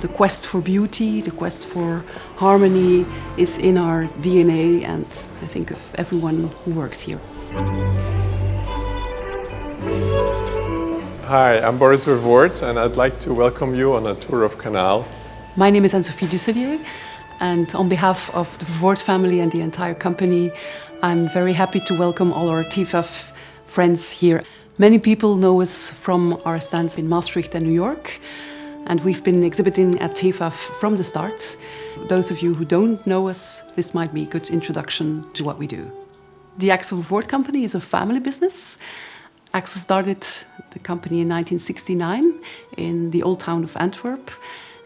The quest for beauty, the quest for harmony is in our DNA, and I think of everyone who works here. Hi, I'm Boris and I'd like to welcome you on a tour of Canal. My name is Anne-Sophie Dusselier, and on behalf of the Vervoort family and the entire company, I'm very happy to welcome all our TEFAF friends here. Many people know us from our stands in Maastricht and New York, and we've been exhibiting at TEFAF from the start. Those of you who don't know us, this might be a good introduction to what we do. The Axel Vervoort company is a family business. Axel started the company in 1969 in the old town of Antwerp,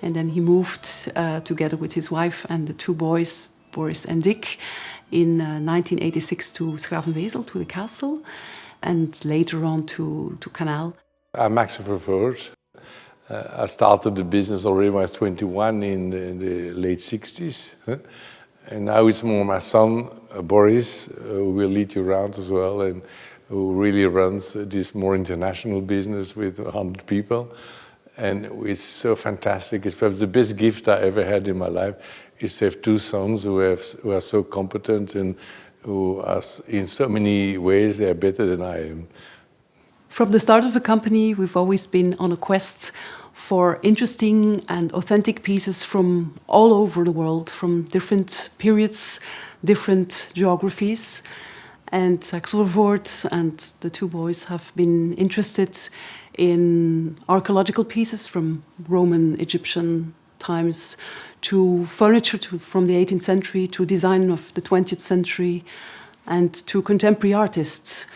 and then he moved together with his wife and the two boys, Boris and Dick, in 1986 to 's-Gravenwezel, to the castle, and later on to Canal. I'm Axel Vervoort. I started the business already when I was 21 in the late 60s. And now it's more my son, Boris, who will lead you around as well, and who really runs this more international business with 100 people. And it's so fantastic. It's perhaps the best gift I ever had in my life, is to have two sons who are so competent and who are, in so many ways, they are better than I am. From the start of the company, we've always been on a quest for interesting and authentic pieces from all over the world, from different periods, different geographies. And Axel Vervoort and the two boys have been interested in archaeological pieces from Roman, Egyptian times, to furniture from the 18th century, to design of the 20th century, and to contemporary artists.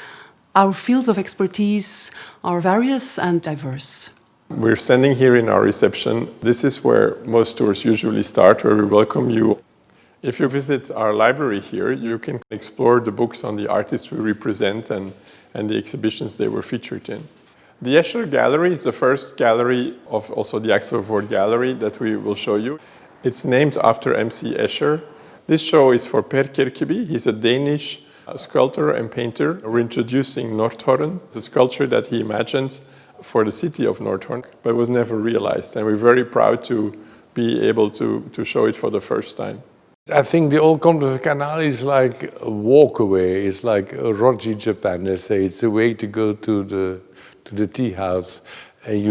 Our fields of expertise are various and diverse. We're standing here in our reception. This is where most tours usually start, where we welcome you. If you visit our library here, you can explore the books on the artists we represent and the exhibitions they were featured in. The Escher Gallery is the first gallery of also the Axel Vervoort Gallery that we will show you. It's named after MC Escher. This show is for Per Kirkeby. He's a Danish sculptor and painter. We're introducing Nordhorn, the sculpture that he imagined for the city of Nordhorn, but was never realized. And we're very proud to be able to show it for the first time. I think the old complex of Canal is like a walkaway. It's like a Roji Japan. They say it's a way to go to the tea house. And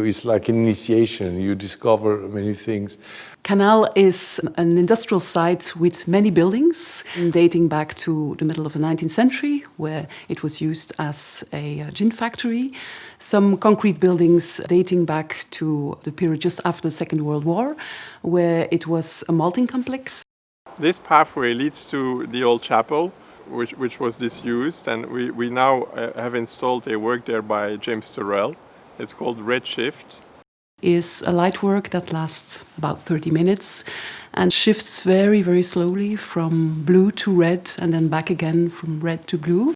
it's like an initiation. You discover many things. Canal is an industrial site with many buildings dating back to the middle of the 19th century, where it was used as a gin factory. Some concrete buildings dating back to the period just after the Second World War, where it was a malting complex. This pathway leads to the old chapel, which was disused, and we now have installed a work there by James Turrell. It's called Redshift. Is a light work that lasts about 30 minutes and shifts very, very slowly from blue to red and then back again from red to blue.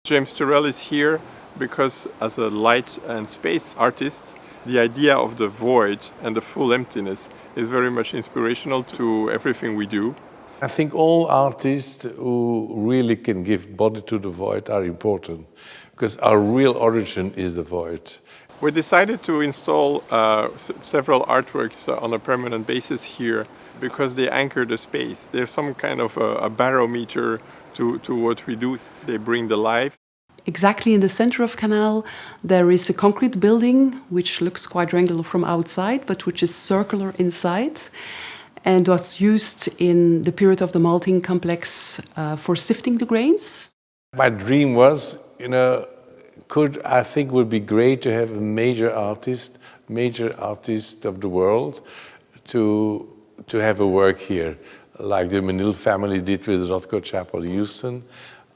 James Turrell is here because as a light and space artist, the idea of the void and the full emptiness is very much inspirational to everything we do. I think all artists who really can give body to the void are important, because our real origin is the void. We decided to install several artworks on a permanent basis here because they anchor the space. They're some kind of a barometer to what we do. They bring the life. Exactly in the center of Canal, there is a concrete building which looks quadrangular from outside, but which is circular inside, and was used in the period of the malting complex for sifting the grains. My dream was, I think would be great to have a major artist of the world to have a work here, like the Menil family did with Rothko Chapel, Houston.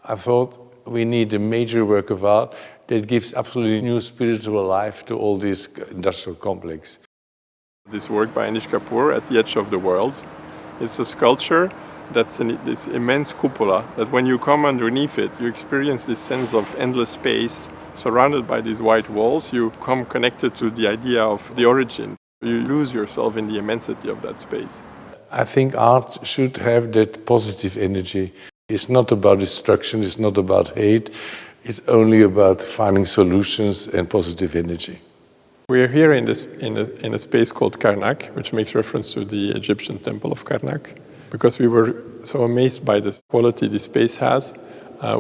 I thought we need a major work of art that gives absolutely new spiritual life to all this industrial complex. This work by Anish Kapoor, At the Edge of the World, it's a sculpture that's in this immense cupola, that when you come underneath it, you experience this sense of endless space. Surrounded by these white walls, you come connected to the idea of the origin. You lose yourself in the immensity of that space. I think art should have that positive energy. It's not about destruction, it's not about hate, it's only about finding solutions and positive energy. We are here in a space called Karnak, which makes reference to the Egyptian temple of Karnak. Because we were so amazed by the quality this space has,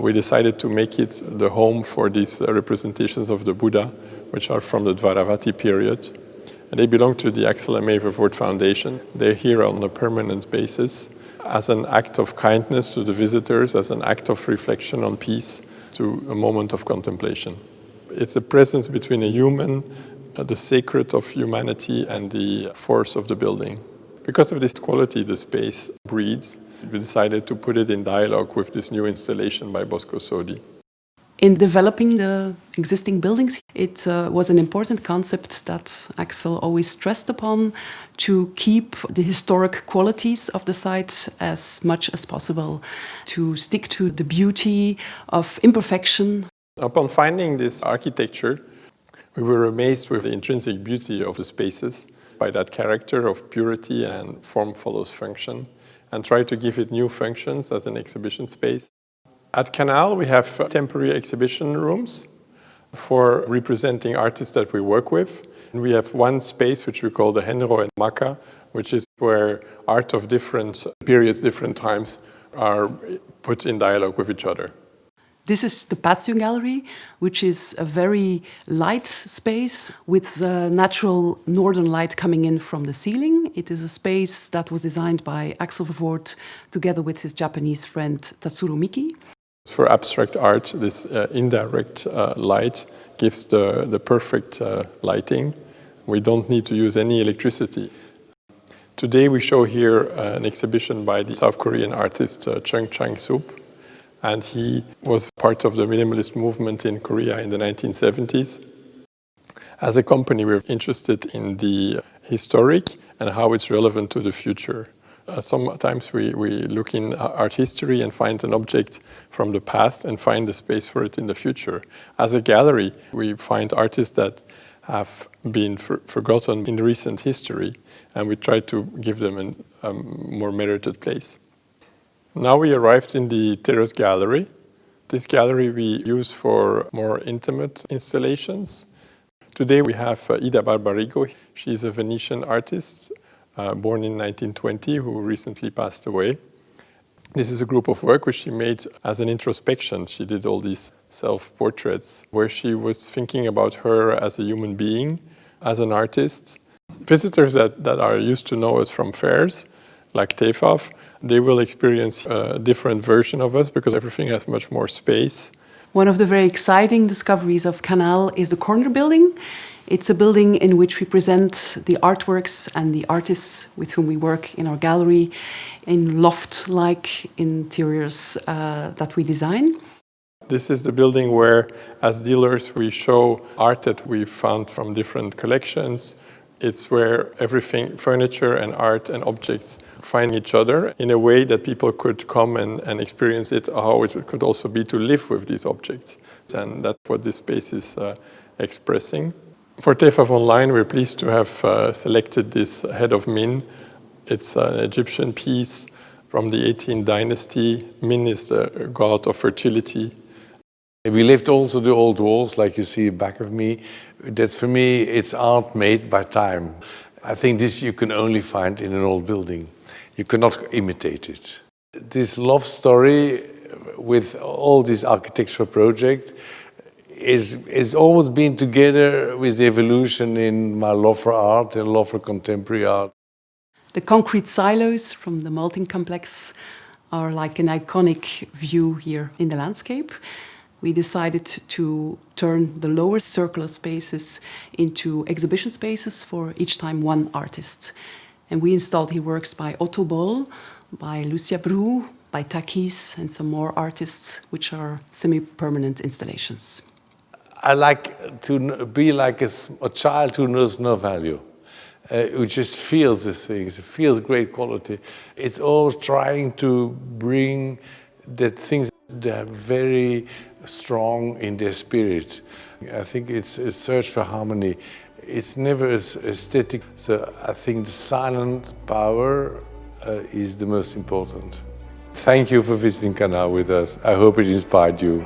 we decided to make it the home for these representations of the Buddha, which are from the Dvaravati period. And they belong to the Axel and Vervoort Foundation. They're here on a permanent basis as an act of kindness to the visitors, as an act of reflection on peace, to a moment of contemplation. It's a presence between a human, the sacred of humanity, and the force of the building. Because of this quality the space breeds, we decided to put it in dialogue with this new installation by Bosco Sodi. In developing the existing buildings, it was an important concept that Axel always stressed upon, to keep the historic qualities of the site as much as possible, to stick to the beauty of imperfection. Upon finding this architecture, we were amazed with the intrinsic beauty of the spaces, by that character of purity and form follows function, and try to give it new functions as an exhibition space. At Canal, we have temporary exhibition rooms for representing artists that we work with. And we have one space which we call the Henro and Maka, which is where art of different periods, different times are put in dialogue with each other. This is the Batson Gallery, which is a very light space with natural northern light coming in from the ceiling. It is a space that was designed by Axel Vervoort together with his Japanese friend Tatsuro Miki. For abstract art, this indirect light gives the perfect lighting. We don't need to use any electricity. Today we show here an exhibition by the South Korean artist Chung Chang-sup. And he was part of the minimalist movement in Korea in the 1970s. As a company, we're interested in the historic and how it's relevant to the future. Sometimes we look in art history and find an object from the past and find a space for it in the future. As a gallery, we find artists that have been forgotten in recent history, and we try to give them a more merited place. Now we arrived in the Terrace Gallery. This gallery we use for more intimate installations. Today we have Ida Barbarigo. She's a Venetian artist born in 1920 who recently passed away. This is a group of work which she made as an introspection. She did all these self-portraits where she was thinking about her as a human being, as an artist. Visitors that are used to know us from fairs, like TEFAF, they will experience a different version of us because everything has much more space. One of the very exciting discoveries of Canal is the corner building. It's a building in which we present the artworks and the artists with whom we work in our gallery in loft-like interiors that we design. This is the building where, as dealers, we show art that we found from different collections. It's where everything, furniture and art and objects find each other in a way that people could come and experience it, how it could also be to live with these objects. And that's what this space is expressing. For TEFAF Online, we're pleased to have selected this Head of Min. It's an Egyptian piece from the 18th dynasty. Min is the god of fertility. We left also the old walls, like you see back of me. That for me, it's art made by time. I think this you can only find in an old building. You cannot imitate it. This love story with all this architectural project is always been together with the evolution in my love for art and love for contemporary art. The concrete silos from the melting complex are like an iconic view here in the landscape. We decided to turn the lower circular spaces into exhibition spaces for each time one artist. And we installed here works by Otto Boll, by Lucia Bru, by Takis, and some more artists, which are semi-permanent installations. I like to be like a child who knows no value, who just feels the things, feels great quality. It's all trying to bring the things that are very strong in their spirit. I think it's a search for harmony. It's never as aesthetic. So I think the silent power is the most important. Thank you for visiting Canal with us. I hope it inspired you.